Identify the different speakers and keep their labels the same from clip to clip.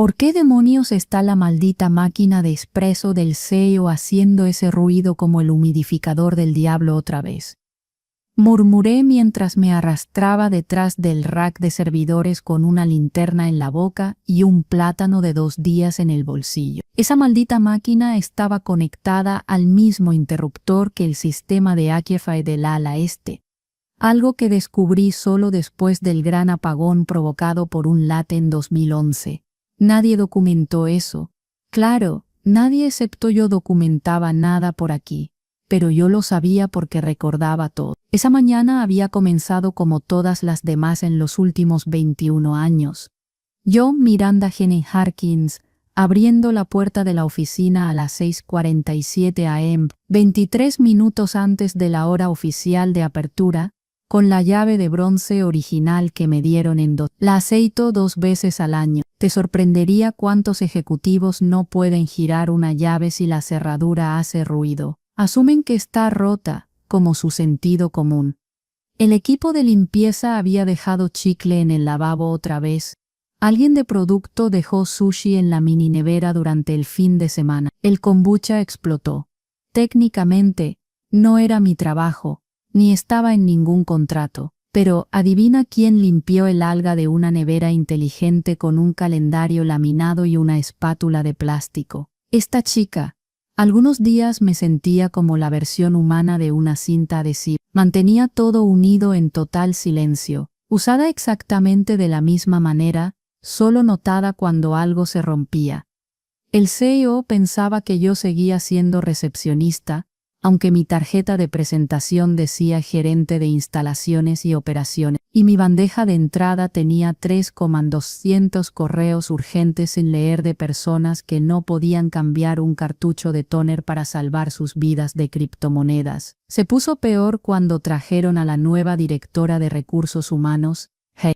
Speaker 1: ¿Por qué demonios está la maldita máquina de espresso del CEO haciendo ese ruido como el humidificador del diablo otra vez? Murmuré mientras me arrastraba detrás del rack de servidores con una linterna en la boca y un plátano de 2 días en el bolsillo. Esa maldita máquina estaba conectada al mismo interruptor que el sistema de Wi-Fi del ala este, algo que descubrí solo después del gran apagón provocado por un late en 2011. Nadie documentó eso. Claro, nadie excepto yo documentaba nada por aquí, pero yo lo sabía porque recordaba todo. Esa mañana había comenzado como todas las demás en los últimos 21 años. Yo, Miranda Jenny Harkins, abriendo la puerta de la oficina a las 6:47 am, 23 minutos antes de la hora oficial de apertura, con la llave de bronce original que me dieron en La aceito 2 veces al año. Te sorprendería cuántos ejecutivos no pueden girar una llave si la cerradura hace ruido. Asumen que está rota, como su sentido común. El equipo de limpieza había dejado chicle en el lavabo otra vez. Alguien de producto dejó sushi en la mini nevera durante el fin de semana. El kombucha explotó. Técnicamente, no era mi trabajo, ni estaba en ningún contrato. Pero, adivina quién limpió el alga de una nevera inteligente con un calendario laminado y una espátula de plástico. Esta chica. Algunos días me sentía como la versión humana de una cinta adhesiva. Mantenía todo unido en total silencio, usada exactamente de la misma manera, solo notada cuando algo se rompía. El CEO pensaba que yo seguía siendo recepcionista, aunque mi tarjeta de presentación decía gerente de instalaciones y operaciones, y mi bandeja de entrada tenía 3,200 correos urgentes sin leer de personas que no podían cambiar un cartucho de tóner para salvar sus vidas de criptomonedas. Se puso peor cuando trajeron a la nueva directora de recursos humanos,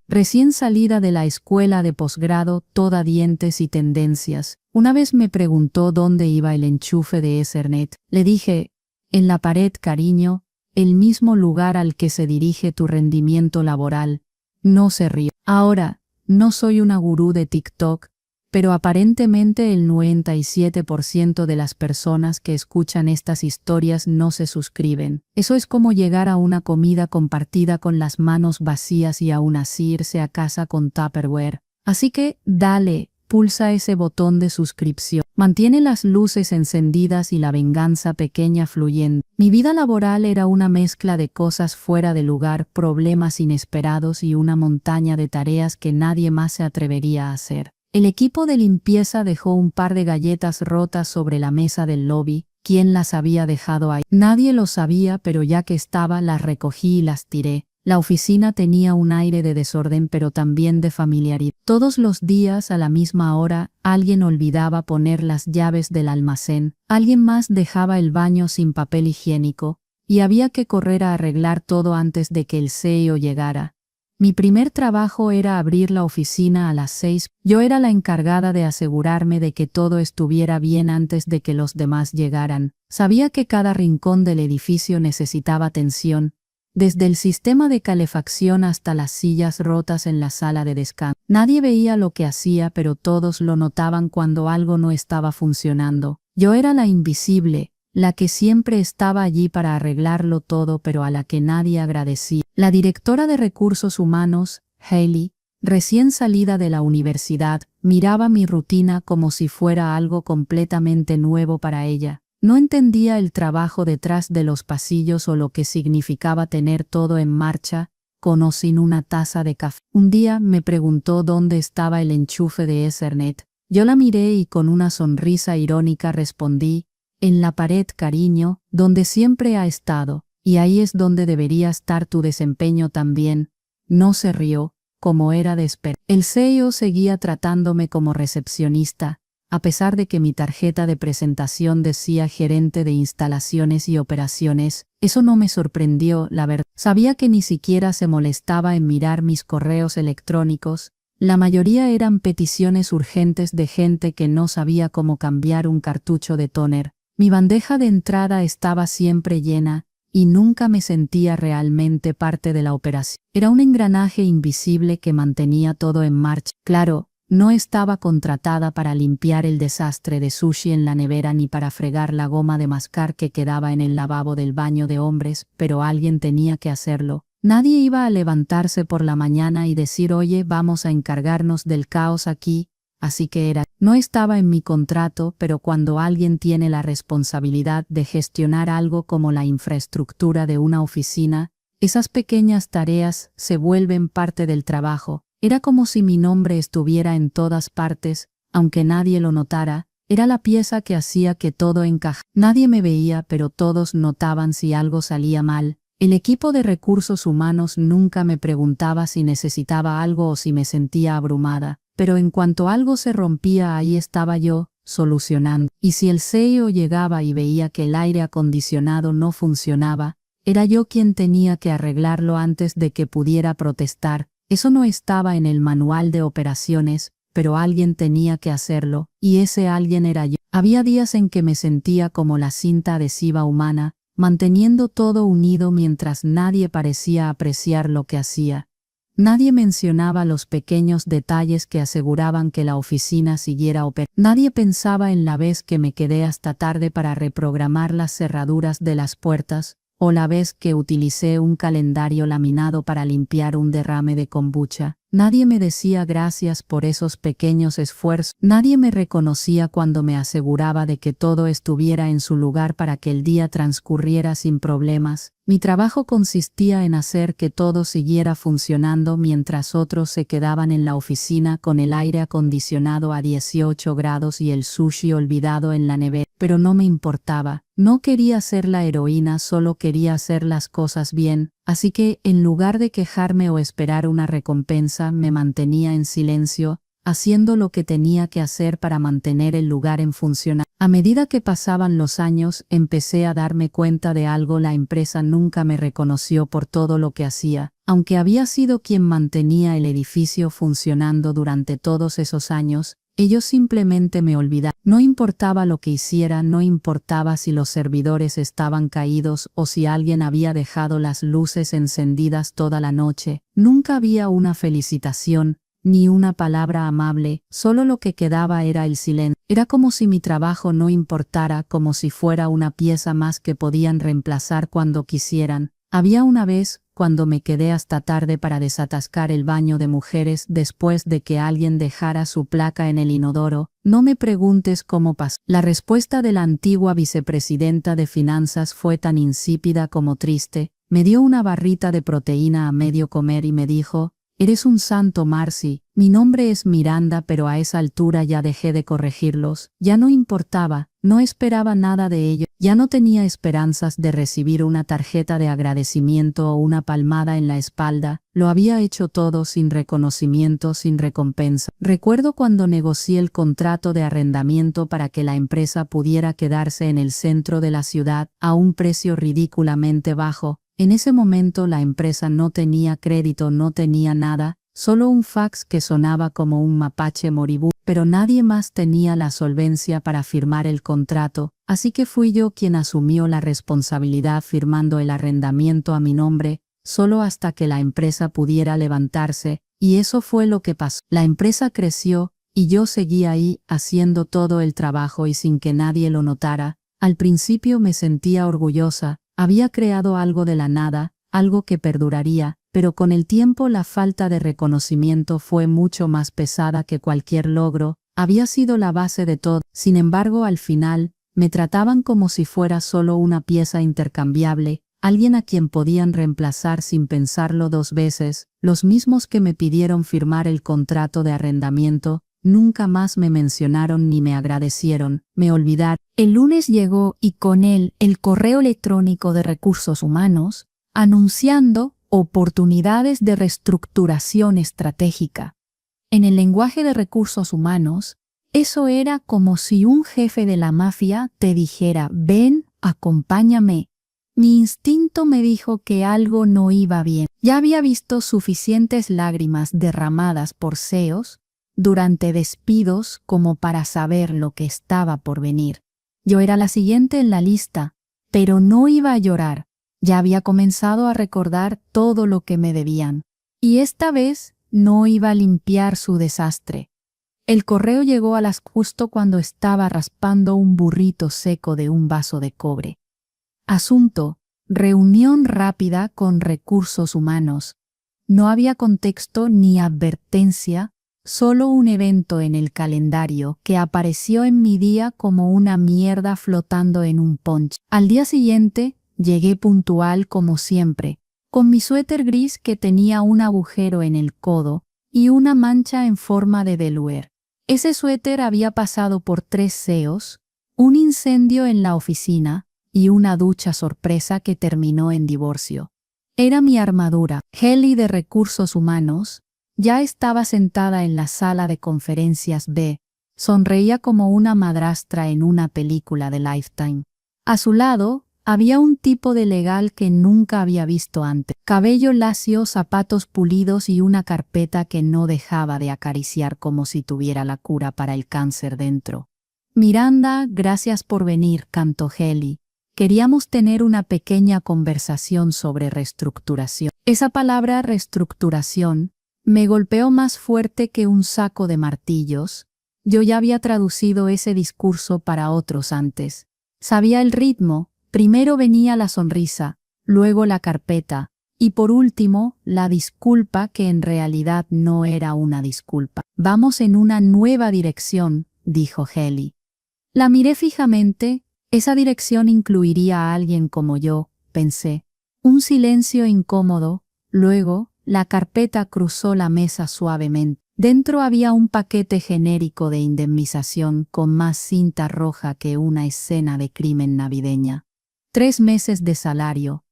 Speaker 1: recién salida de la escuela de posgrado, toda dientes y tendencias. Una vez me preguntó dónde iba el enchufe de Ethernet. Le dije, en la pared, cariño, el mismo lugar al que se dirige tu rendimiento laboral. No se rió. Ahora, no soy una gurú de TikTok, pero aparentemente el 97% de las personas que escuchan estas historias no se suscriben. Eso es como llegar a una comida compartida con las manos vacías y aún así irse a casa con Tupperware. Así que, dale, pulsa ese botón de suscripción. Mantiene las luces encendidas y la venganza pequeña fluyendo. Mi vida laboral era una mezcla de cosas fuera de lugar, problemas inesperados y una montaña de tareas que nadie más se atrevería a hacer. El equipo de limpieza dejó un par de galletas rotas sobre la mesa del lobby. ¿Quién las había dejado ahí? Nadie lo sabía, pero ya que estaba, las recogí y las tiré. La oficina tenía un aire de desorden pero también de familiaridad. Todos los días a la misma hora, alguien olvidaba poner las llaves del almacén, alguien más dejaba el baño sin papel higiénico, y había que correr a arreglar todo antes de que el CEO llegara. Mi primer trabajo era abrir la oficina a las 6. Yo era la encargada de asegurarme de que todo estuviera bien antes de que los demás llegaran. Sabía que cada rincón del edificio necesitaba atención, desde el sistema de calefacción hasta las sillas rotas en la sala de descanso. Nadie veía lo que hacía, pero todos lo notaban cuando algo no estaba funcionando. Yo era la invisible, la que siempre estaba allí para arreglarlo todo, pero a la que nadie agradecía. La directora de recursos humanos, Hailey, recién salida de la universidad, miraba mi rutina como si fuera algo completamente nuevo para ella. No entendía el trabajo detrás de los pasillos o lo que significaba tener todo en marcha, con o sin una taza de café. Un día me preguntó dónde estaba el enchufe de Ethernet. Yo la miré y con una sonrisa irónica respondí, en la pared, cariño, donde siempre ha estado, y ahí es donde debería estar tu desempeño también. No se rió, como era de esperar. El CEO seguía tratándome como recepcionista, a pesar de que mi tarjeta de presentación decía gerente de instalaciones y operaciones. Eso no me sorprendió, la verdad. Sabía que ni siquiera se molestaba en mirar mis correos electrónicos. La mayoría eran peticiones urgentes de gente que no sabía cómo cambiar un cartucho de tóner. Mi bandeja de entrada estaba siempre llena, y nunca me sentía realmente parte de la operación. Era un engranaje invisible que mantenía todo en marcha. Claro, No estaba contratada para limpiar el desastre de sushi en la nevera ni para fregar la goma de mascar que quedaba en el lavabo del baño de hombres, pero alguien tenía que hacerlo. Nadie iba a levantarse por la mañana y decir, oye, vamos a encargarnos del caos aquí, así que era. No estaba en mi contrato, pero cuando alguien tiene la responsabilidad de gestionar algo como la infraestructura de una oficina, esas pequeñas tareas se vuelven parte del trabajo. Era como si mi nombre estuviera en todas partes, aunque nadie lo notara. Era la pieza que hacía que todo encajara. Nadie me veía, pero todos notaban si algo salía mal. El equipo de recursos humanos nunca me preguntaba si necesitaba algo o si me sentía abrumada, pero en cuanto algo se rompía, ahí estaba yo, solucionando. Y si el CEO llegaba y veía que el aire acondicionado no funcionaba, era yo quien tenía que arreglarlo antes de que pudiera protestar. Eso no estaba en el manual de operaciones, pero alguien tenía que hacerlo, y ese alguien era yo. Había días en que me sentía como la cinta adhesiva humana, manteniendo todo unido mientras nadie parecía apreciar lo que hacía. Nadie mencionaba los pequeños detalles que aseguraban que la oficina siguiera operando. Nadie pensaba en la vez que me quedé hasta tarde para reprogramar las cerraduras de las puertas, o la vez que utilicé un calendario laminado para limpiar un derrame de kombucha. Nadie me decía gracias por esos pequeños esfuerzos. Nadie me reconocía cuando me aseguraba de que todo estuviera en su lugar para que el día transcurriera sin problemas. Mi trabajo consistía en hacer que todo siguiera funcionando mientras otros se quedaban en la oficina con el aire acondicionado a 18 grados y el sushi olvidado en la nevera. Pero no me importaba. No quería ser la heroína, solo quería hacer las cosas bien. Así que, en lugar de quejarme o esperar una recompensa, me mantenía en silencio, haciendo lo que tenía que hacer para mantener el lugar en funcionamiento. A medida que pasaban los años, empecé a darme cuenta de algo: la empresa nunca me reconoció por todo lo que hacía. Aunque había sido quien mantenía el edificio funcionando durante todos esos años, ellos simplemente me olvidaron. No importaba lo que hiciera, no importaba si los servidores estaban caídos o si alguien había dejado las luces encendidas toda la noche. Nunca había una felicitación, ni una palabra amable, solo lo que quedaba era el silencio. Era como si mi trabajo no importara, como si fuera una pieza más que podían reemplazar cuando quisieran. Había una vez, cuando me quedé hasta tarde para desatascar el baño de mujeres después de que alguien dejara su placa en el inodoro. No me preguntes cómo pasó. La respuesta de la antigua vicepresidenta de finanzas fue tan insípida como triste. Me dio una barrita de proteína a medio comer y me dijo: «Eres un santo, Marcy». Mi nombre es Miranda, pero a esa altura ya dejé de corregirlos. Ya no importaba, no esperaba nada de ello. Ya no tenía esperanzas de recibir una tarjeta de agradecimiento o una palmada en la espalda. Lo había hecho todo sin reconocimiento, sin recompensa. Recuerdo cuando negocié el contrato de arrendamiento para que la empresa pudiera quedarse en el centro de la ciudad a un precio ridículamente bajo. En ese momento la empresa no tenía crédito, no tenía nada, solo un fax que sonaba como un mapache moribundo, pero nadie más tenía la solvencia para firmar el contrato, así que fui yo quien asumió la responsabilidad firmando el arrendamiento a mi nombre, solo hasta que la empresa pudiera levantarse, y eso fue lo que pasó. La empresa creció, y yo seguí ahí, haciendo todo el trabajo y sin que nadie lo notara. Al principio me sentía orgullosa. Había creado algo de la nada, algo que perduraría, pero con el tiempo la falta de reconocimiento fue mucho más pesada que cualquier logro. Había sido la base de todo. Sin embargo, al final, me trataban como si fuera solo una pieza intercambiable, alguien a quien podían reemplazar sin pensarlo dos veces. Los mismos que me pidieron firmar el contrato de arrendamiento nunca más me mencionaron ni me agradecieron, me olvidaron. El lunes llegó y con él el correo electrónico de recursos humanos anunciando oportunidades de reestructuración estratégica. En el lenguaje de recursos humanos, eso era como si un jefe de la mafia te dijera: «Ven, acompáñame». Mi instinto me dijo que algo no iba bien. Ya había visto suficientes lágrimas derramadas por CEOs durante despidos como para saber lo que estaba por venir. Yo era la siguiente en la lista, pero no iba a llorar. Ya había comenzado a recordar todo lo que me debían. Y esta vez no iba a limpiar su desastre. El correo llegó a las justo cuando estaba raspando un burrito seco de un vaso de cobre. Asunto: reunión rápida con recursos humanos. No había contexto ni advertencia, solo un evento en el calendario que apareció en mi día como una mierda flotando en un ponche. Al día siguiente, llegué puntual como siempre, con mi suéter gris que tenía un agujero en el codo y una mancha en forma de Delaware. Ese suéter había pasado por 3 SEOs, un incendio en la oficina y una ducha sorpresa que terminó en divorcio. Era mi armadura. Heli de Recursos Humanos ya estaba sentada en la sala de conferencias B. Sonreía como una madrastra en una película de Lifetime. A su lado había un tipo de legal que nunca había visto antes. Cabello lacio, zapatos pulidos y una carpeta que no dejaba de acariciar como si tuviera la cura para el cáncer dentro. Miranda, gracias por venir, cantó Heli. Queríamos tener una pequeña conversación sobre reestructuración. Esa palabra reestructuración me golpeó más fuerte que un saco de martillos. Yo ya había traducido ese discurso para otros antes. Sabía el ritmo. Primero venía la sonrisa, luego la carpeta, y por último, la disculpa que en realidad no era una disculpa. Vamos en una nueva dirección, dijo Heli. La miré fijamente. Esa dirección incluiría a alguien como yo, pensé. Un silencio incómodo, luego, la carpeta cruzó la mesa suavemente. Dentro había un paquete genérico de indemnización con más cinta roja que una escena de crimen navideña. 3 meses de salario,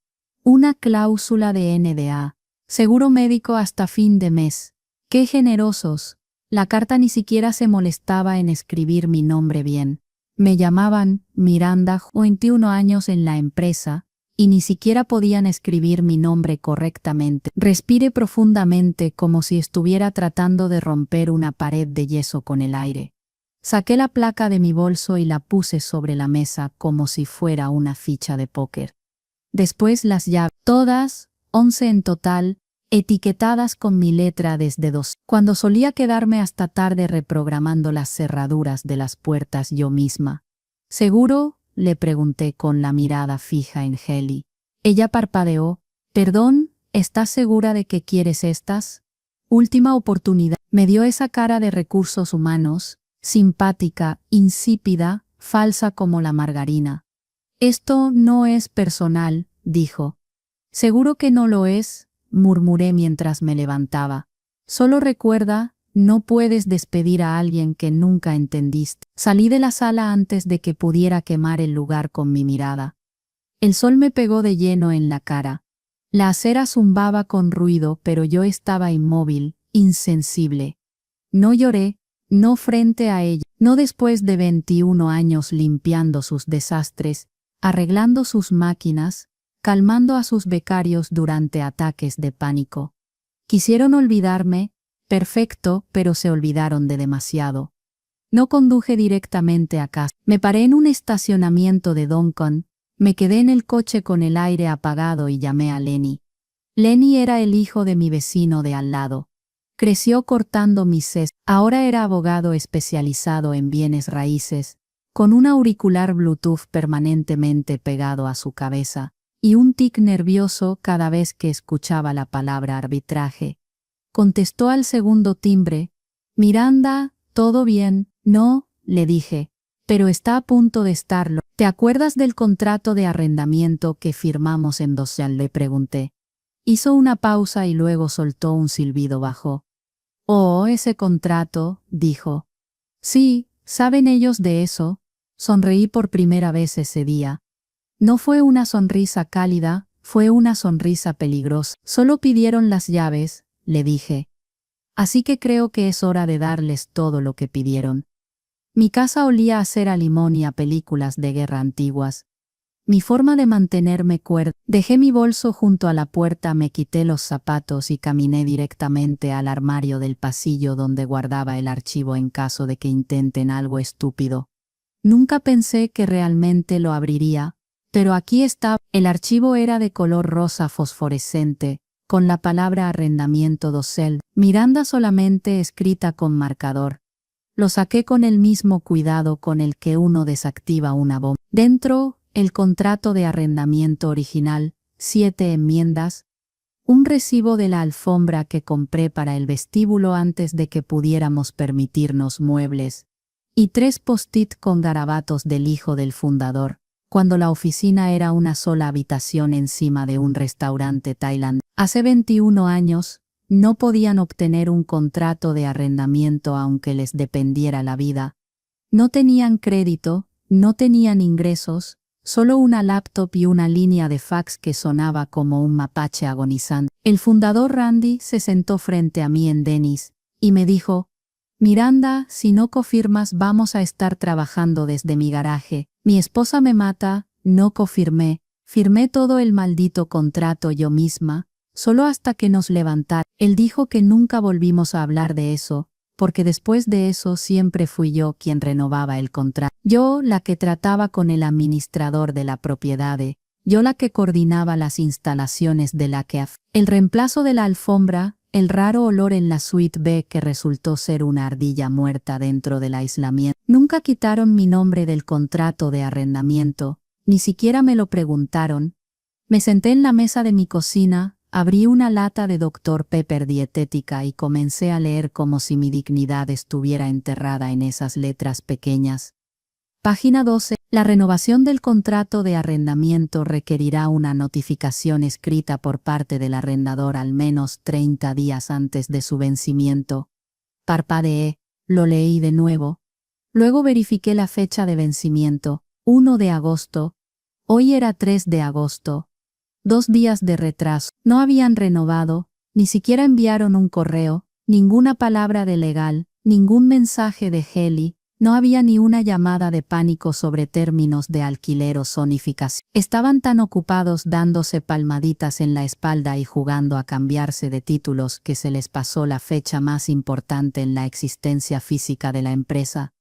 Speaker 1: una cláusula de NDA, seguro médico hasta fin de mes. ¡Qué generosos! La carta ni siquiera se molestaba en escribir mi nombre bien. Me llamaban Miranda, 21 años en la empresa, y ni siquiera podían escribir mi nombre correctamente. Respiré profundamente como si estuviera tratando de romper una pared de yeso con el aire. Saqué la placa de mi bolso y la puse sobre la mesa como si fuera una ficha de póker. Después las llaves, todas, 11 en total, etiquetadas con mi letra desde 2. Cuando solía quedarme hasta tarde reprogramando las cerraduras de las puertas yo misma. ¿Seguro?, le pregunté con la mirada fija en Heli. Ella parpadeó. Perdón, ¿estás segura de que quieres estas? Última oportunidad. Me dio esa cara de Recursos Humanos, simpática, insípida, falsa como la margarina. Esto no es personal, dijo. Seguro que no lo es, murmuré mientras me levantaba. Solo recuerda, no puedes despedir a alguien que nunca entendiste. Salí de la sala antes de que pudiera quemar el lugar con mi mirada. El sol me pegó de lleno en la cara. La acera zumbaba con ruido, pero yo estaba inmóvil, insensible. No lloré, no frente a ella, no después de 21 años limpiando sus desastres, arreglando sus máquinas, calmando a sus becarios durante ataques de pánico. Quisieron olvidarme, perfecto, pero se olvidaron de demasiado. No conduje directamente a casa. Me paré en un estacionamiento de Duncan, me quedé en el coche con el aire apagado y llamé a Lenny. Lenny era el hijo de mi vecino de al lado. Creció cortando mis cestas. Ahora era abogado especializado en bienes raíces, con un auricular Bluetooth permanentemente pegado a su cabeza, y un tic nervioso cada vez que escuchaba la palabra arbitraje. Contestó al segundo timbre. Miranda, ¿todo bien? No, le dije, pero está a punto de estarlo. ¿Te acuerdas del contrato de arrendamiento que firmamos en Dosal? Le pregunté. Hizo una pausa y luego soltó un silbido bajo. Oh, ese contrato, dijo. Sí, ¿saben ellos de eso? Sonreí por primera vez ese día. No fue una sonrisa cálida, fue una sonrisa peligrosa. Solo pidieron las llaves, le dije. Así que creo que es hora de darles todo lo que pidieron. Mi casa olía a cera limón y a películas de guerra antiguas. Mi forma de mantenerme cuerda. Dejé mi bolso junto a la puerta, me quité los zapatos y caminé directamente al armario del pasillo donde guardaba el archivo en caso de que intenten algo estúpido. Nunca pensé que realmente lo abriría, pero aquí estaba. El archivo era de color rosa fosforescente, con la palabra arrendamiento Dosel, Miranda solamente escrita con marcador. Lo saqué con el mismo cuidado con el que uno desactiva una bomba. Dentro, el contrato de arrendamiento original, 7 enmiendas, un recibo de la alfombra que compré para el vestíbulo antes de que pudiéramos permitirnos muebles, y 3 post-it con garabatos del hijo del fundador, cuando la oficina era una sola habitación encima de un restaurante tailandés. Hace 21 años, no podían obtener un contrato de arrendamiento aunque les dependiera la vida. No tenían crédito, no tenían ingresos, solo una laptop y una línea de fax que sonaba como un mapache agonizante. El fundador Randy se sentó frente a mí en Denny's y me dijo: Miranda, si no confirmas vamos a estar trabajando desde mi garaje. Mi esposa me mata, no confirmé. Firmé todo el maldito contrato yo misma, solo hasta que nos levantara. Él dijo que nunca volvimos a hablar de eso, porque después de eso siempre fui yo quien renovaba el contrato. Yo la que trataba con el administrador de la propiedad, yo la que coordinaba las instalaciones de la CAF. El reemplazo de la alfombra, el raro olor en la suite B que resultó ser una ardilla muerta dentro del aislamiento. Nunca quitaron mi nombre del contrato de arrendamiento, ni siquiera me lo preguntaron. Me senté en la mesa de mi cocina, abrí una lata de Dr. Pepper dietética y comencé a leer como si mi dignidad estuviera enterrada en esas letras pequeñas. Página 12. La renovación del contrato de arrendamiento requerirá una notificación escrita por parte del arrendador al menos 30 días antes de su vencimiento. Parpadeé, lo leí de nuevo. Luego verifiqué la fecha de vencimiento, 1 de agosto. Hoy era 3 de agosto. 2 días de retraso. No habían renovado, ni siquiera enviaron un correo, ninguna palabra de legal, ningún mensaje de Heli, no había ni una llamada de pánico sobre términos de alquiler o zonificación. Estaban tan ocupados dándose palmaditas en la espalda y jugando a cambiarse de títulos que se les pasó la fecha más importante en la existencia física de la empresa.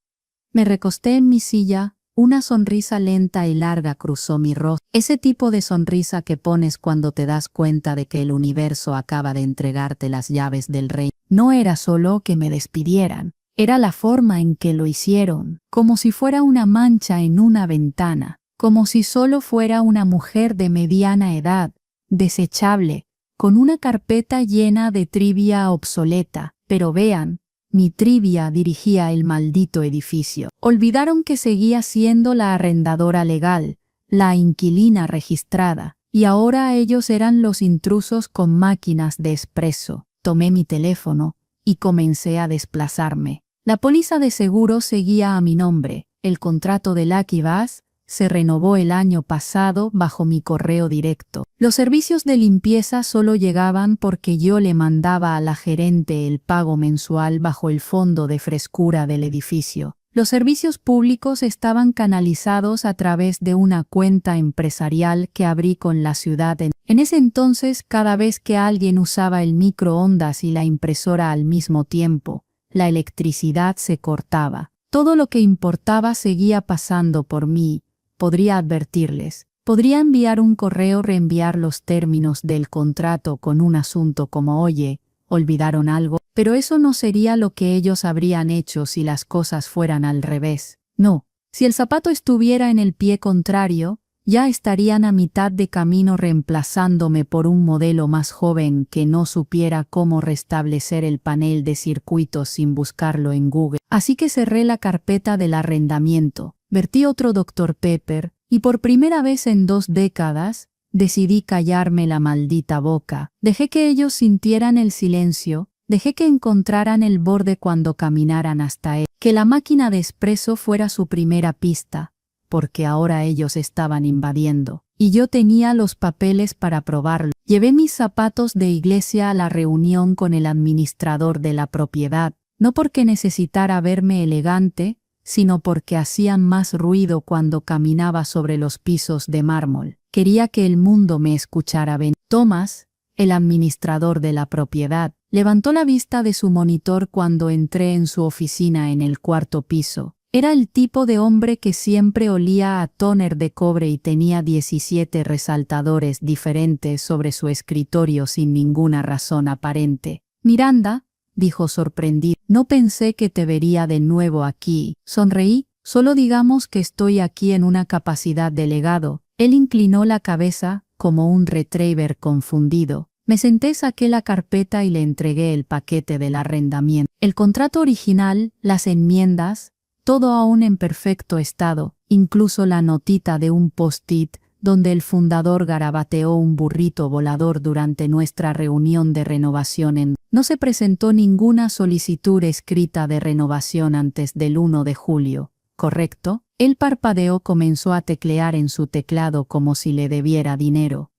Speaker 1: Me recosté en mi silla. Una sonrisa lenta y larga cruzó mi rostro. Ese tipo de sonrisa que pones cuando te das cuenta de que el universo acaba de entregarte las llaves del reino. No era solo que me despidieran, era la forma en que lo hicieron, como si fuera una mancha en una ventana, como si solo fuera una mujer de mediana edad, desechable, con una carpeta llena de trivia obsoleta. Pero vean, mi trivia dirigía el maldito edificio. Olvidaron que seguía siendo la arrendadora legal, la inquilina registrada, y ahora ellos eran los intrusos con máquinas de espresso. Tomé mi teléfono y comencé a desplazarme. La póliza de seguro seguía a mi nombre. El contrato de Lucky Bass se renovó el año pasado bajo mi correo directo. Los servicios de limpieza solo llegaban porque yo le mandaba a la gerente el pago mensual bajo el fondo de frescura del edificio. Los servicios públicos estaban canalizados a través de una cuenta empresarial que abrí con la ciudad. En ese entonces, cada vez que alguien usaba el microondas y la impresora al mismo tiempo, la electricidad se cortaba. Todo lo que importaba seguía pasando por mí. Podría advertirles. Podría enviar un correo, reenviar los términos del contrato con un asunto como: oye, ¿olvidaron algo? Pero eso no sería lo que ellos habrían hecho si las cosas fueran al revés. No. Si el zapato estuviera en el pie contrario, ya estarían a mitad de camino reemplazándome por un modelo más joven que no supiera cómo restablecer el panel de circuitos sin buscarlo en Google. Así que cerré la carpeta del arrendamiento, vertí otro Dr. Pepper, y por primera vez en 2 décadas, decidí callarme la maldita boca. Dejé que ellos sintieran el silencio, dejé que encontraran el borde cuando caminaran hasta él, que la máquina de espresso fuera su primera pista, porque ahora ellos estaban invadiendo, y yo tenía los papeles para probarlo. Llevé mis zapatos de iglesia a la reunión con el administrador de la propiedad, no porque necesitara verme elegante, sino porque hacían más ruido cuando caminaba sobre los pisos de mármol. Quería que el mundo me escuchara. Thomas, el administrador de la propiedad, levantó la vista de su monitor cuando entré en su oficina en el 4º piso. Era el tipo de hombre que siempre olía a tóner de cobre y tenía 17 resaltadores diferentes sobre su escritorio sin ninguna razón aparente. Miranda, dijo sorprendido. No pensé que te vería de nuevo aquí. Sonreí. Solo digamos que estoy aquí en una capacidad de legado. Él inclinó la cabeza, como un retriever confundido. Me senté, saqué la carpeta y le entregué el paquete del arrendamiento. El contrato original, las enmiendas, todo aún en perfecto estado, incluso la notita de un post-it, donde el fundador garabateó un burrito volador durante nuestra reunión de renovación. No se presentó ninguna solicitud escrita de renovación antes del 1 de julio, ¿correcto? Él parpadeó, comenzó a teclear en su teclado como si le debiera dinero.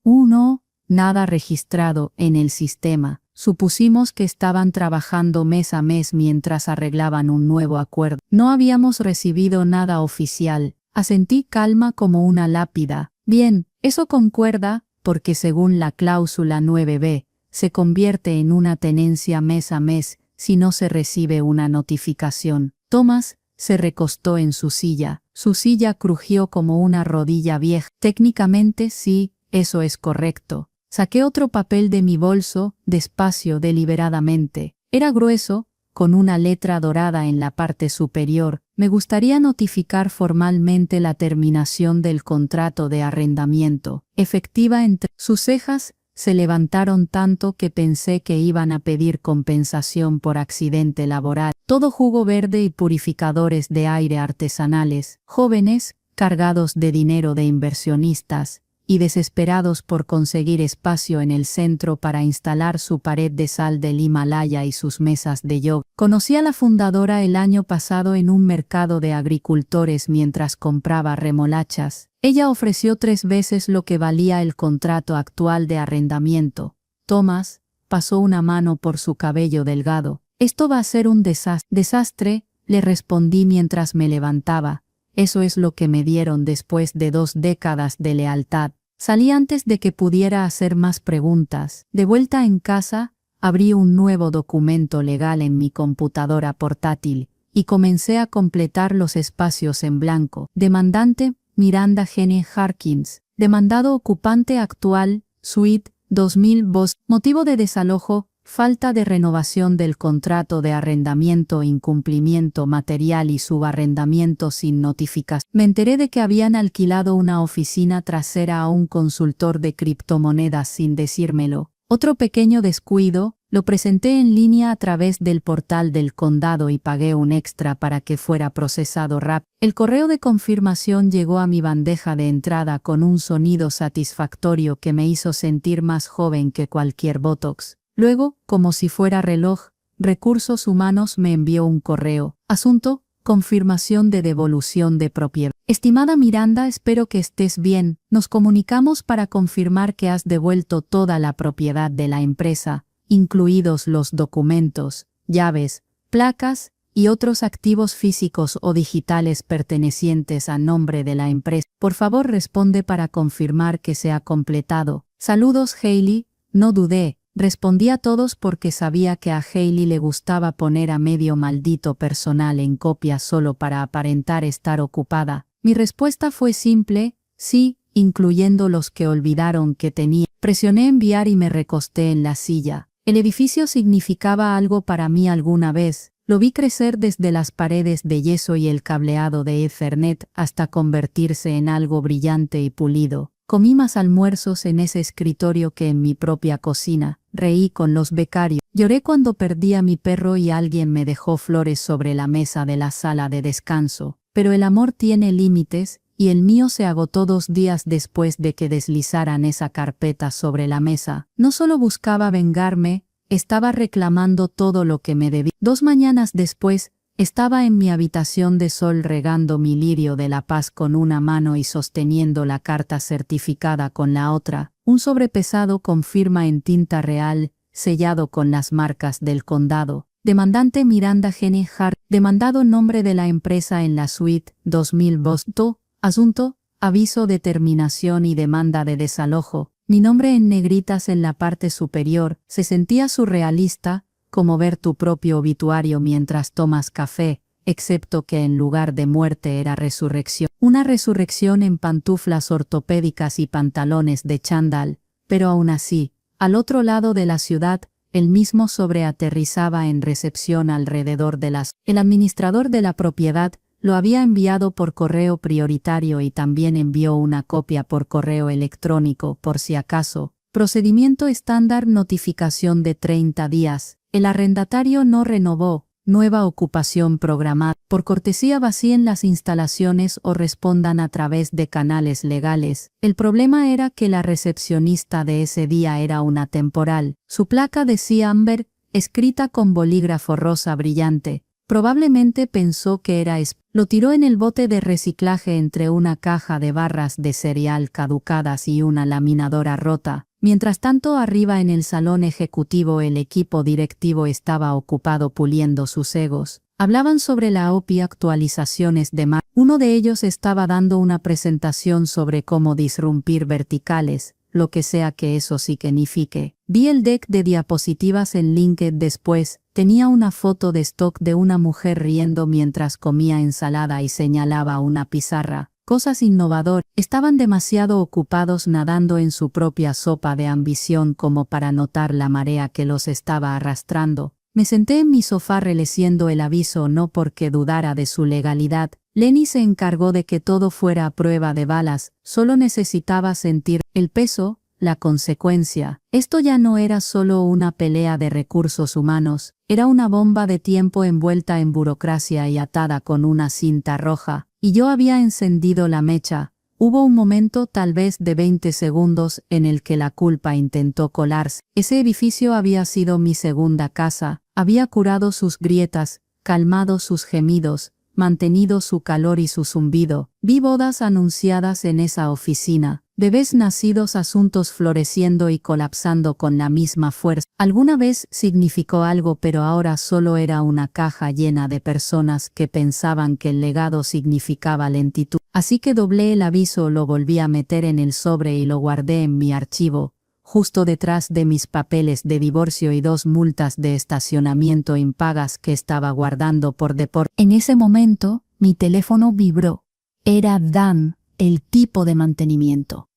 Speaker 1: Nada registrado en el sistema. Supusimos que estaban trabajando mes a mes mientras arreglaban un nuevo acuerdo. No habíamos recibido nada oficial. Asentí calma como una lápida. Bien, eso concuerda, porque según la cláusula 9b, se convierte en una tenencia mes a mes si no se recibe una notificación. Thomas se recostó en su silla. Su silla crujió como una rodilla vieja. Técnicamente sí, eso es correcto. Saqué otro papel de mi bolso, despacio, deliberadamente. Era grueso, con una letra dorada en la parte superior. Me gustaría notificar formalmente la terminación del contrato de arrendamiento, efectiva entre... Sus cejas se levantaron tanto que pensé que iban a pedir compensación por accidente laboral. Todo jugo verde y purificadores de aire artesanales, jóvenes, cargados de dinero de inversionistas, y desesperados por conseguir espacio en el centro para instalar su pared de sal del Himalaya y sus mesas de yoga. Conocí a la fundadora el año pasado en un mercado de agricultores mientras compraba remolachas. Ella ofreció 3 veces lo que valía el contrato actual de arrendamiento. Thomas pasó una mano por su cabello delgado. Esto va a ser un desastre. Desastre, le respondí mientras me levantaba. Eso es lo que me dieron después de 2 décadas de lealtad. Salí antes de que pudiera hacer más preguntas. De vuelta en casa, abrí un nuevo documento legal en mi computadora portátil y comencé a completar los espacios en blanco. Demandante, Miranda Gene Harkins. Demandado ocupante actual, Suite 2000 Bos. Motivo de desalojo, falta de renovación del contrato de arrendamiento, incumplimiento material y subarrendamiento sin notificación. Me enteré de que habían alquilado una oficina trasera a un consultor de criptomonedas sin decírmelo. Otro pequeño descuido, lo presenté en línea a través del portal del condado y pagué un extra para que fuera procesado rápido. El correo de confirmación llegó a mi bandeja de entrada con un sonido satisfactorio que me hizo sentir más joven que cualquier Botox. Luego, como si fuera reloj, Recursos Humanos me envió un correo. Asunto, confirmación de devolución de propiedad. Estimada Miranda, espero que estés bien. Nos comunicamos para confirmar que has devuelto toda la propiedad de la empresa, incluidos los documentos, llaves, placas y otros activos físicos o digitales pertenecientes a nombre de la empresa. Por favor, responde para confirmar que se ha completado. Saludos, Hailey. No dudé. Respondí a todos porque sabía que a Hailey le gustaba poner a medio maldito personal en copia solo para aparentar estar ocupada. Mi respuesta fue simple, sí, incluyendo los que olvidaron que tenía. Presioné enviar y me recosté en la silla. El edificio significaba algo para mí alguna vez. Lo vi crecer desde las paredes de yeso y el cableado de Ethernet hasta convertirse en algo brillante y pulido. Comí más almuerzos en ese escritorio que en mi propia cocina. Reí con los becarios. Lloré cuando perdí a mi perro y alguien me dejó flores sobre la mesa de la sala de descanso. Pero el amor tiene límites, y el mío se agotó 2 días después de que deslizaran esa carpeta sobre la mesa. No solo buscaba vengarme, estaba reclamando todo lo que me debía. 2 mañanas después, estaba en mi habitación de sol regando mi lirio de la paz con una mano y sosteniendo la carta certificada con la otra, un sobre pesado con firma en tinta real, sellado con las marcas del condado. Demandante Miranda Gene Hart, demandado en nombre de la empresa en la suite 2000 Boston. Asunto, aviso de terminación y demanda de desalojo. Mi nombre en negritas en la parte superior. Se sentía surrealista, como ver tu propio obituario mientras tomas café, excepto que en lugar de muerte era resurrección. Una resurrección en pantuflas ortopédicas y pantalones de chándal, pero aún así, al otro lado de la ciudad, El mismo sobreaterrizaba en recepción alrededor de las. El administrador de la propiedad lo había enviado por correo prioritario y también envió una copia por correo electrónico por si acaso. Procedimiento estándar, notificación de 30 días. El arrendatario no renovó. Nueva ocupación programada. Por cortesía vacíen las instalaciones o respondan a través de canales legales. El problema era que la recepcionista de ese día era una temporal. Su placa decía Amber, escrita con bolígrafo rosa brillante. Probablemente pensó que era lo tiró en el bote de reciclaje entre una caja de barras de cereal caducadas y una laminadora rota. Mientras tanto, arriba en el salón ejecutivo el equipo directivo estaba ocupado puliendo sus egos. Hablaban sobre la OPI actualizaciones de Mac. Uno de ellos estaba dando una presentación sobre cómo disrumpir verticales, lo que sea que eso signifique. Vi el deck de diapositivas en LinkedIn después. Tenía una foto de stock de una mujer riendo mientras comía ensalada y señalaba una pizarra. Cosas innovadoras. Estaban demasiado ocupados nadando en su propia sopa de ambición como para notar la marea que los estaba arrastrando. Me senté en mi sofá releyendo el aviso no porque dudara de su legalidad. Lenny se encargó de que todo fuera a prueba de balas. Solo necesitaba sentir el peso, la consecuencia. Esto ya no era solo una pelea de recursos humanos. Era una bomba de tiempo envuelta en burocracia y atada con una cinta roja. Y yo había encendido la mecha. Hubo un momento, tal vez de 20 segundos, en el que la culpa intentó colarse. Ese edificio había sido mi segunda casa. Había curado sus grietas, calmado sus gemidos, mantenido su calor y su zumbido. Vi bodas anunciadas en esa oficina. Bebés nacidos, asuntos floreciendo y colapsando con la misma fuerza. Alguna vez significó algo, pero ahora solo era una caja llena de personas que pensaban que el legado significaba lentitud. Así que doblé el aviso, lo volví a meter en el sobre y lo guardé en mi archivo, justo detrás de mis papeles de divorcio y 2 multas de estacionamiento impagas que estaba guardando por deporte. En ese momento, mi teléfono vibró. Era Dan, el tipo de mantenimiento.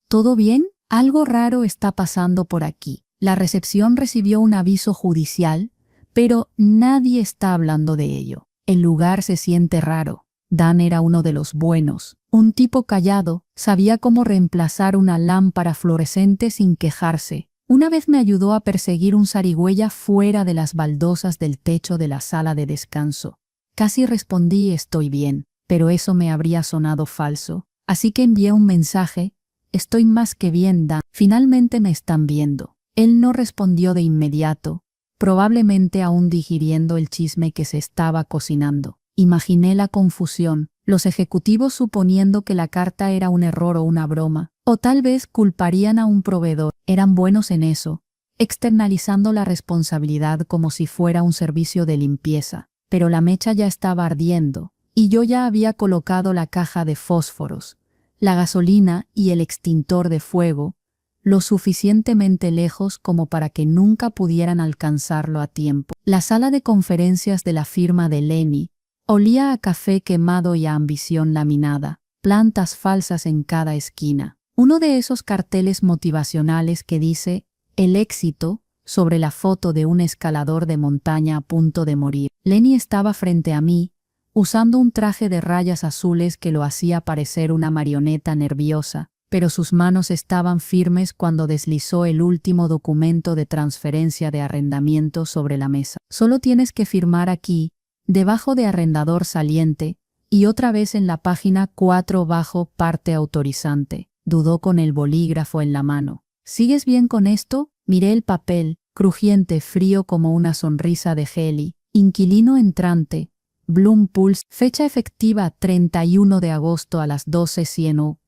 Speaker 1: ¿Todo bien? Algo raro está pasando por aquí. La recepción recibió un aviso judicial, pero nadie está hablando de ello. El lugar se siente raro. Dan era uno de los buenos. Un tipo callado, sabía cómo reemplazar una lámpara fluorescente sin quejarse. Una vez me ayudó a perseguir un zarigüeya fuera de las baldosas del techo de la sala de descanso. Casi respondí estoy bien, pero eso me habría sonado falso. Así que envié un mensaje, estoy más que bien, Dan. Finalmente me están viendo. Él no respondió de inmediato, probablemente aún digiriendo el chisme que se estaba cocinando. Imaginé la confusión, los ejecutivos suponiendo que la carta era un error o una broma, o tal vez culparían a un proveedor. Eran buenos en eso, externalizando la responsabilidad como si fuera un servicio de limpieza. Pero la mecha ya estaba ardiendo, y yo ya había colocado la caja de fósforos, la gasolina y el extintor de fuego, lo suficientemente lejos como para que nunca pudieran alcanzarlo a tiempo. La sala de conferencias de la firma de Lenny olía a café quemado y a ambición laminada, plantas falsas en cada esquina. Uno de esos carteles motivacionales que dice, el éxito, sobre la foto de un escalador de montaña a punto de morir. Lenny estaba frente a mí, usando un traje de rayas azules que lo hacía parecer una marioneta nerviosa, pero sus manos estaban firmes cuando deslizó el último documento de transferencia de arrendamiento sobre la mesa. Solo tienes que firmar aquí, debajo de arrendador saliente, y otra vez en la página 4 bajo parte autorizante. Dudó con el bolígrafo en la mano. ¿Sigues bien con esto? Miré el papel, crujiente, frío como una sonrisa de Heli. Inquilino entrante. Bloom Pulse. Fecha efectiva 31 de agosto a las 12:100,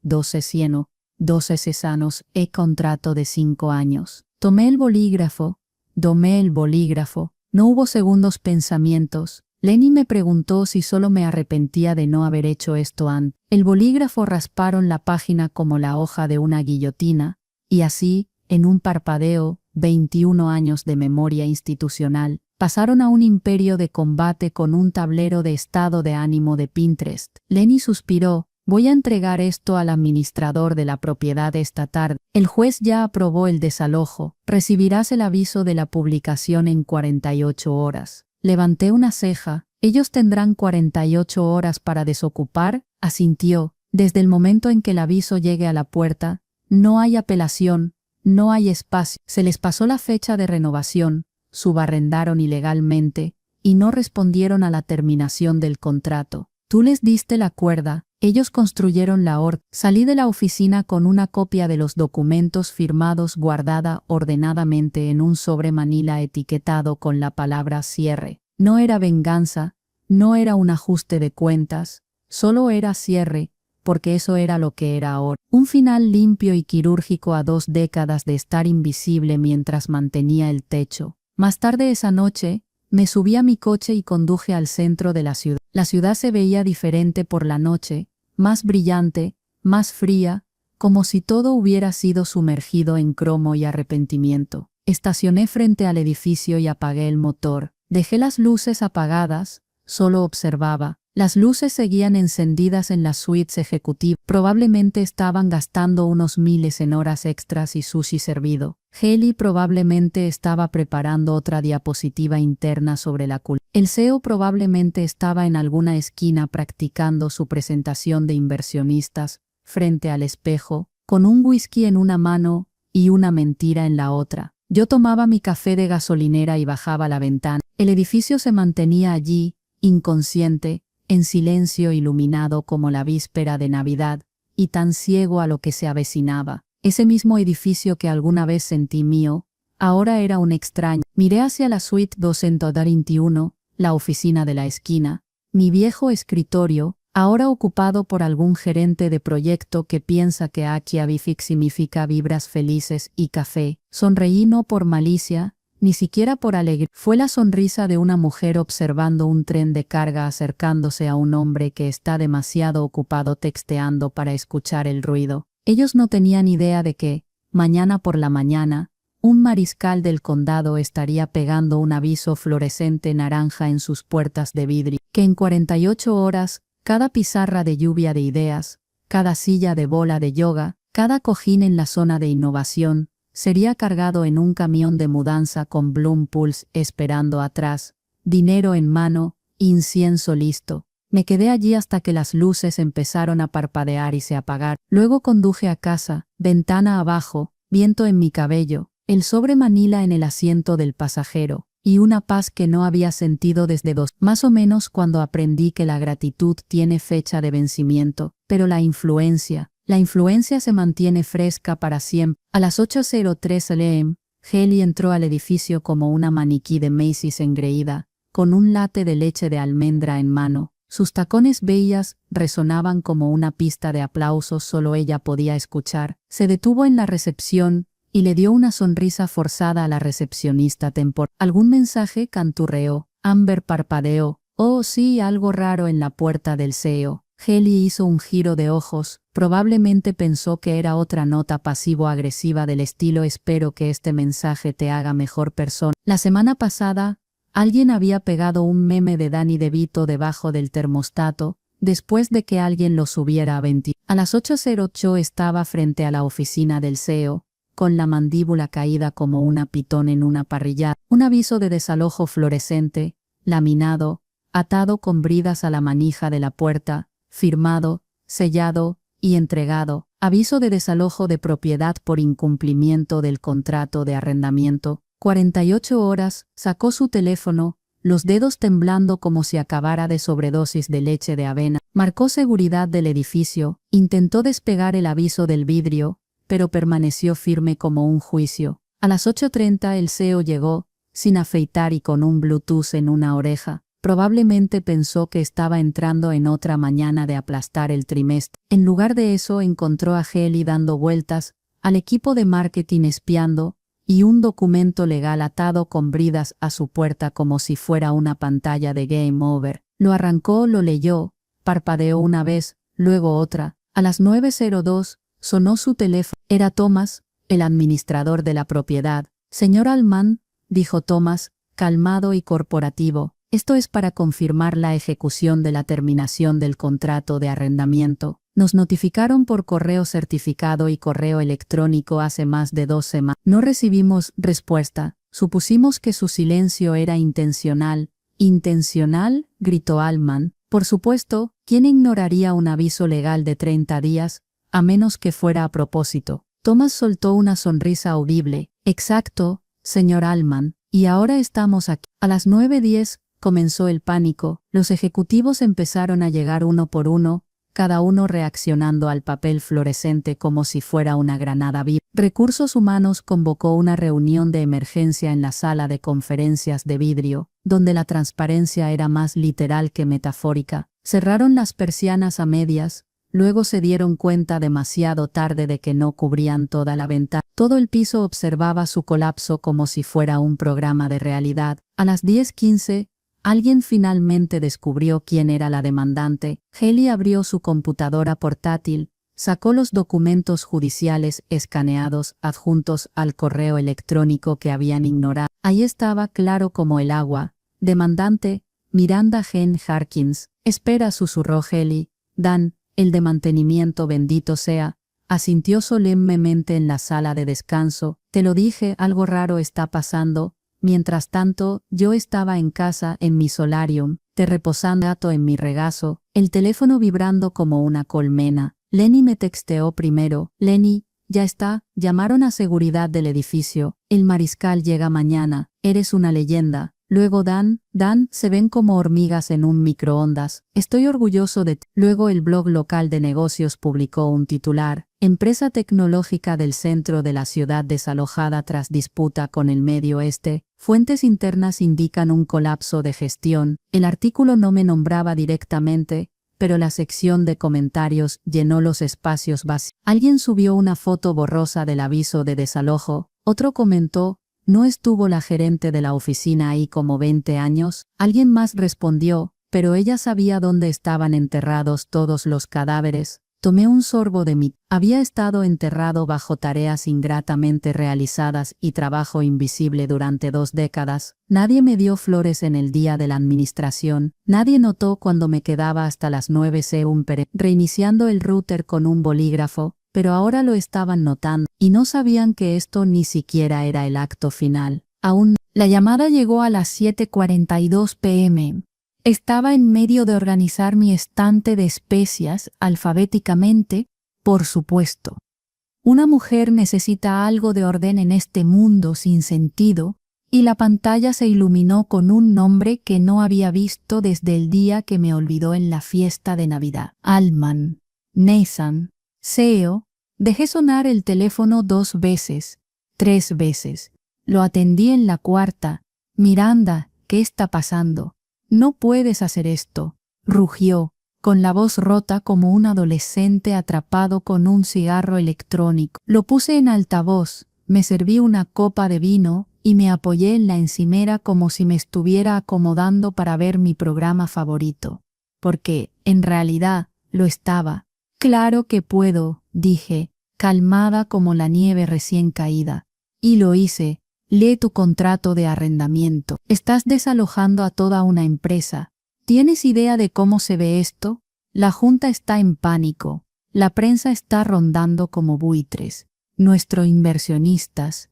Speaker 1: 12 cesanos. Contrato de 5 años. Tomé el bolígrafo. No hubo segundos pensamientos. Lenny me preguntó si solo me arrepentía de no haber hecho esto antes. El bolígrafo rasparon la página como la hoja de una guillotina, y así, en un parpadeo, 21 años de memoria institucional, pasaron a un imperio de combate con un tablero de estado de ánimo de Pinterest. Lenny suspiró, Voy a entregar esto al administrador de la propiedad esta tarde. El juez ya aprobó el desalojo. Recibirás el aviso de la publicación en 48 horas. Levanté una ceja. Ellos tendrán 48 horas para desocupar, asintió. Desde el momento en que el aviso llegue a la puerta, no hay apelación, no hay espacio. Se les pasó la fecha de renovación, subarrendaron ilegalmente, y no respondieron a la terminación del contrato. Tú les diste la cuerda, ellos construyeron la orden. Salí de la oficina con una copia de los documentos firmados guardada ordenadamente en un sobre manila etiquetado con la palabra cierre. No era venganza, no era un ajuste de cuentas, solo era cierre, porque eso era lo que era ahora. Un final limpio y quirúrgico a 2 décadas de estar invisible mientras mantenía el techo. Más tarde esa noche, me subí a mi coche y conduje al centro de la ciudad. La ciudad se veía diferente por la noche, más brillante, más fría, como si todo hubiera sido sumergido en cromo y arrepentimiento. Estacioné frente al edificio y apagué el motor. Dejé las luces apagadas, solo observaba. Las luces seguían encendidas en las suites ejecutivas. Probablemente estaban gastando unos miles en horas extras y sushi servido. Haley probablemente estaba preparando otra diapositiva interna sobre la cultura. El CEO probablemente estaba en alguna esquina practicando su presentación de inversionistas, frente al espejo, con un whisky en una mano y una mentira en la otra. Yo tomaba mi café de gasolinera y bajaba la ventana. El edificio se mantenía allí, inconsciente, en silencio iluminado como la víspera de Navidad, y tan ciego a lo que se avecinaba. Ese mismo edificio que alguna vez sentí mío, ahora era un extraño. Miré hacia la suite 221, la oficina de la esquina, mi viejo escritorio, ahora ocupado por algún gerente de proyecto que piensa que Avific significa vibras felices y café. Sonreí no por malicia, ni siquiera por alegría. Fue la sonrisa de una mujer observando un tren de carga acercándose a un hombre que está demasiado ocupado texteando para escuchar el ruido. Ellos no tenían idea de que, mañana por la mañana, un mariscal del condado estaría pegando un aviso fluorescente naranja en sus puertas de vidrio, que en 48 horas, cada pizarra de lluvia de ideas, cada silla de bola de yoga, cada cojín en la zona de innovación, sería cargado en un camión de mudanza con Bloom Pulse esperando atrás, dinero en mano, incienso listo. Me quedé allí hasta que las luces empezaron a parpadear y se apagaron. Luego conduje a casa, ventana abajo, viento en mi cabello, el sobre manila en el asiento del pasajero, y una paz que no había sentido desde más o menos cuando aprendí que la gratitud tiene fecha de vencimiento, pero la influencia se mantiene fresca para siempre. A las 8:03 am, Haley entró al edificio como una maniquí de Macy's engreída, con un latte de leche de almendra en mano. Sus tacones bellas resonaban como una pista de aplausos solo ella podía escuchar. Se detuvo en la recepción y le dio una sonrisa forzada a la recepcionista temporal. ¿Algún mensaje?, canturreó. Amber parpadeó. Oh, sí, algo raro en la puerta del CEO. Haley hizo un giro de ojos. Probablemente pensó que era otra nota pasivo-agresiva del estilo «Espero que este mensaje te haga mejor persona». La semana pasada, alguien había pegado un meme de Danny DeVito debajo del termostato, después de que alguien lo subiera a 20. A las 8:08 estaba frente a la oficina del CEO, con la mandíbula caída como una pitón en una parrilla. Un aviso de desalojo fluorescente, laminado, atado con bridas a la manija de la puerta, firmado, sellado y entregado. Aviso de desalojo de propiedad por incumplimiento del contrato de arrendamiento. 48 horas, sacó su teléfono, los dedos temblando como si acabara de sobredosis de leche de avena. Marcó seguridad del edificio, intentó despegar el aviso del vidrio, pero permaneció firme como un juicio. A las 8:30 el CEO llegó, sin afeitar y con un Bluetooth en una oreja. Probablemente pensó que estaba entrando en otra mañana de aplastar el trimestre. En lugar de eso encontró a Haley dando vueltas, al equipo de marketing espiando, y un documento legal atado con bridas a su puerta como si fuera una pantalla de Game Over. Lo arrancó, lo leyó, parpadeó una vez, luego otra. A las 9:02 sonó su teléfono. Era Thomas, el administrador de la propiedad. Señor Allman, dijo Thomas, calmado y corporativo. Esto es para confirmar la ejecución de la terminación del contrato de arrendamiento. Nos notificaron por correo certificado y correo electrónico hace más de 2 semanas. No recibimos respuesta. Supusimos que su silencio era intencional. —¿Intencional? —gritó Allman. Por supuesto, ¿quién ignoraría un aviso legal de 30 días, a menos que fuera a propósito? Thomas soltó una sonrisa audible. —Exacto, señor Allman. Y ahora estamos aquí. A las 9:10 comenzó el pánico. Los ejecutivos empezaron a llegar uno por uno, cada uno reaccionando al papel fluorescente como si fuera una granada viva. Recursos Humanos convocó una reunión de emergencia en la sala de conferencias de vidrio, donde la transparencia era más literal que metafórica. Cerraron las persianas a medias, luego se dieron cuenta demasiado tarde de que no cubrían toda la ventana. Todo el piso observaba su colapso como si fuera un programa de realidad. A las 10:15, alguien finalmente descubrió quién era la demandante. Haley abrió su computadora portátil, sacó los documentos judiciales escaneados adjuntos al correo electrónico que habían ignorado. Ahí estaba claro como el agua. Demandante, Miranda Jane Harkins. Espera, susurró Haley. Dan, el de mantenimiento, bendito sea, asintió solemnemente en la sala de descanso. Te lo dije, algo raro está pasando. Mientras tanto, yo estaba en casa, en mi solarium, reposando en mi regazo, el teléfono vibrando como una colmena. Lenny me texteó primero. Lenny, ya está, llamaron a seguridad del edificio. El mariscal llega mañana. Eres una leyenda. Luego Dan, se ven como hormigas en un microondas. Estoy orgulloso de ti. Luego el blog local de negocios publicó un titular. Empresa tecnológica del centro de la ciudad desalojada tras disputa con el Medio Oeste. Fuentes internas indican un colapso de gestión. El artículo no me nombraba directamente, pero la sección de comentarios llenó los espacios vacíos. Alguien subió una foto borrosa del aviso de desalojo. Otro comentó, ¿no estuvo la gerente de la oficina ahí como 20 años? Alguien más respondió, pero ella sabía dónde estaban enterrados todos los cadáveres. Tomé un sorbo de mi. Había estado enterrado bajo tareas ingratamente realizadas y trabajo invisible durante 2 décadas. Nadie me dio flores en el día de la administración. Nadie notó cuando me quedaba hasta las 9 reiniciando el router con un bolígrafo, pero ahora lo estaban notando, y no sabían que esto ni siquiera era el acto final. Aún, la llamada llegó a las 7:42 p.m. Estaba en medio de organizar mi estante de especias alfabéticamente, por supuesto. Una mujer necesita algo de orden en este mundo sin sentido, y la pantalla se iluminó con un nombre que no había visto desde el día que me olvidó en la fiesta de Navidad. Allman. Nathan. CEO. Dejé sonar el teléfono 2 veces, 3 veces. Lo atendí en la cuarta. Miranda, ¿qué está pasando? No puedes hacer esto, rugió, con la voz rota como un adolescente atrapado con un cigarro electrónico. Lo puse en altavoz, me serví una copa de vino y me apoyé en la encimera como si me estuviera acomodando para ver mi programa favorito. Porque, en realidad, lo estaba. Claro que puedo, dije, calmada como la nieve recién caída. Y lo hice. Lee tu contrato de arrendamiento. Estás desalojando a toda una empresa. ¿Tienes idea de cómo se ve esto? La junta está en pánico. La prensa está rondando como buitres. Nuestros inversionistas.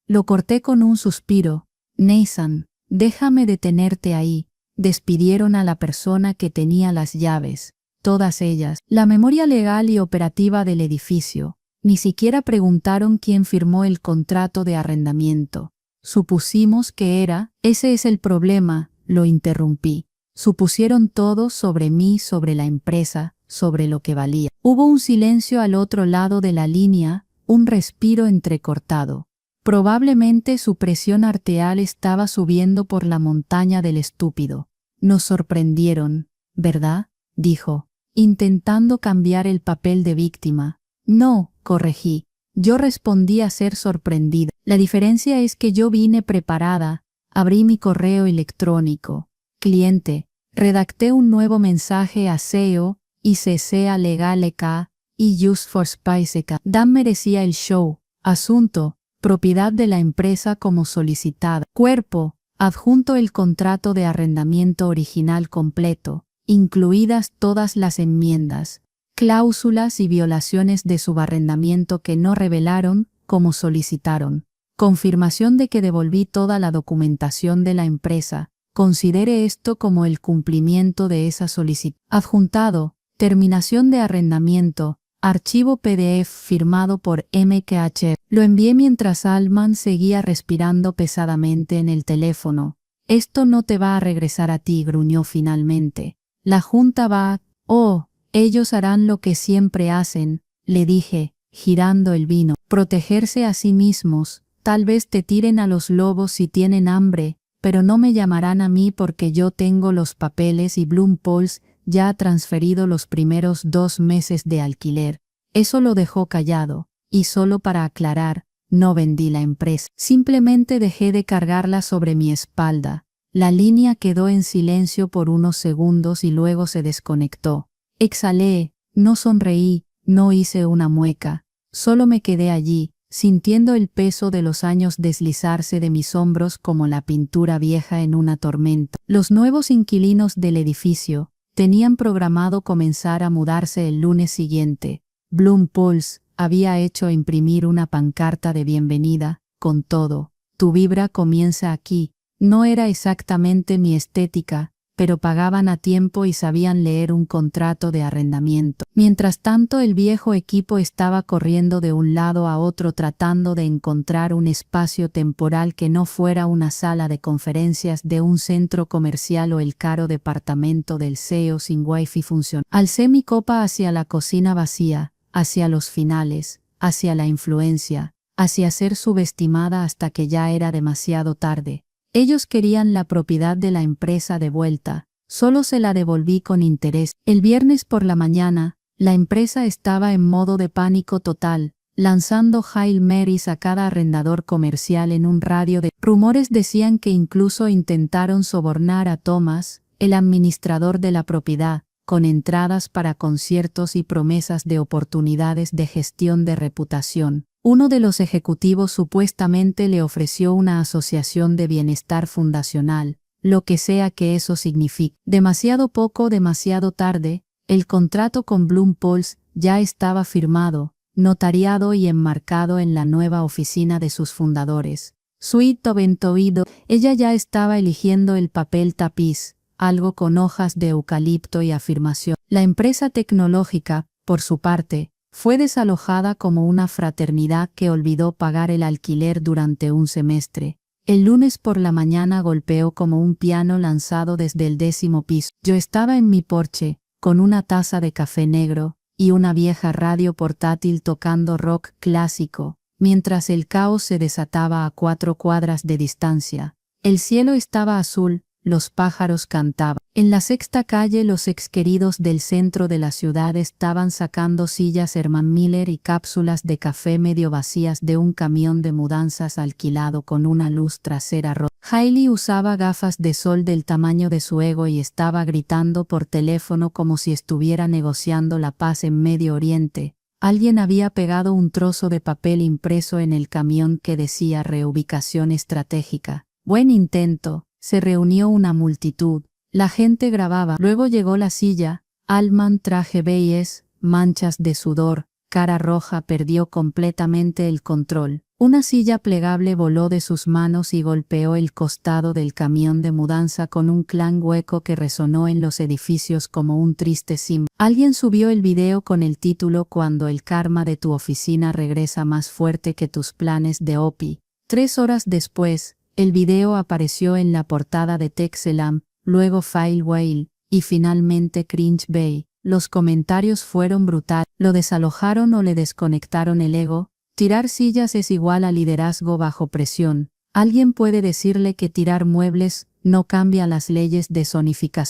Speaker 1: Lo corté con un suspiro. Nathan, déjame detenerte ahí. Despidieron a la persona que tenía las llaves. Todas ellas. La memoria legal y operativa del edificio. Ni siquiera preguntaron quién firmó el contrato de arrendamiento. Supusimos que era. Ese es el problema, lo interrumpí. Supusieron todo sobre mí, sobre la empresa, sobre lo que valía. Hubo un silencio al otro lado de la línea, un respiro entrecortado. Probablemente su presión arterial estaba subiendo por la montaña del estúpido. Nos sorprendieron, ¿verdad? Dijo, intentando cambiar el papel de víctima. No, corregí. Yo respondí a ser sorprendida. La diferencia es que yo vine preparada. Abrí mi correo electrónico. Cliente. Redacté un nuevo mensaje a SEO, ICCA Legaleca, y Just for Spiceca. Dan merecía el show. Asunto. Propiedad de la empresa como solicitada. Cuerpo. Adjunto el contrato de arrendamiento original completo, incluidas todas las enmiendas. cláusulas y violaciones de subarrendamiento que no revelaron como solicitaron. Confirmación de que devolví toda la documentación de la empresa. Considere esto como el cumplimiento de esa solicitud. Adjuntado, terminación de arrendamiento, archivo PDF firmado por MKH. Lo envié mientras Altman seguía respirando pesadamente en el teléfono. Esto no te va a regresar a ti, gruñó finalmente. La junta va a... Oh, ellos harán lo que siempre hacen, le dije, girando el vino. Protegerse a sí mismos. Tal vez te tiren a los lobos si tienen hambre, pero no me llamarán a mí porque yo tengo los papeles y Bloom Pauls ya ha transferido los primeros 2 meses de alquiler. Eso lo dejó callado, y solo para aclarar, no vendí la empresa. Simplemente dejé de cargarla sobre mi espalda. La línea quedó en silencio por unos segundos y luego se desconectó. Exhalé, no sonreí, no hice una mueca. Solo me quedé allí, sintiendo el peso de los años deslizarse de mis hombros como la pintura vieja en una tormenta. Los nuevos inquilinos del edificio tenían programado comenzar a mudarse el lunes siguiente. Bloom Pauls había hecho imprimir una pancarta de bienvenida, con todo. Tu vibra comienza aquí. No era exactamente mi estética, pero pagaban a tiempo y sabían leer un contrato de arrendamiento. Mientras tanto, el viejo equipo estaba corriendo de un lado a otro tratando de encontrar un espacio temporal que no fuera una sala de conferencias de un centro comercial o el caro departamento del CEO sin wifi funcional. Alcé mi copa hacia la cocina vacía, hacia los finales, hacia la influencia, hacia ser subestimada hasta que ya era demasiado tarde. Ellos querían la propiedad de la empresa de vuelta. Solo se la devolví con interés. El viernes por la mañana, la empresa estaba en modo de pánico total, lanzando Hail Marys a cada arrendador comercial en un radio de... Rumores decían que incluso intentaron sobornar a Thomas, el administrador de la propiedad, con entradas para conciertos y promesas de oportunidades de gestión de reputación. Uno de los ejecutivos supuestamente le ofreció una asociación de bienestar fundacional, lo que sea que eso signifique. Demasiado poco, demasiado tarde, el contrato con Bloom Pauls ya estaba firmado, notariado y enmarcado en la nueva oficina de sus fundadores. Sweet Oventoido, ella ya estaba eligiendo el papel tapiz, algo con hojas de eucalipto y afirmación. La empresa tecnológica, por su parte, fue desalojada como una fraternidad que olvidó pagar el alquiler durante un semestre. El lunes por la mañana golpeó como un piano lanzado desde el 10º piso. Yo estaba en mi porche, con una taza de café negro y una vieja radio portátil tocando rock clásico, mientras el caos se desataba a 4 cuadras de distancia. El cielo estaba azul, los pájaros cantaban. En la sexta calle los exqueridos del centro de la ciudad estaban sacando sillas Herman Miller y cápsulas de café medio vacías de un camión de mudanzas alquilado con una luz trasera rota. Hailey usaba gafas de sol del tamaño de su ego y estaba gritando por teléfono como si estuviera negociando la paz en Medio Oriente. Alguien había pegado un trozo de papel impreso en el camión que decía reubicación estratégica. Buen intento. Se reunió una multitud. La gente grababa. Luego llegó la silla. Altman, traje beige, manchas de sudor, cara roja, perdió completamente el control. Una silla plegable voló de sus manos y golpeó el costado del camión de mudanza con un clan hueco que resonó en los edificios como un triste símbolo. Alguien subió el video con el título Cuando el karma de tu oficina regresa más fuerte que tus planes de OPI. 3 horas después, el video apareció en la portada de Texelam, luego File Whale, y finalmente Cringe Bay. Los comentarios fueron brutales. ¿Lo desalojaron o le desconectaron el ego? Tirar sillas es igual a liderazgo bajo presión. Alguien puede decirle que tirar muebles no cambia las leyes de zonificación.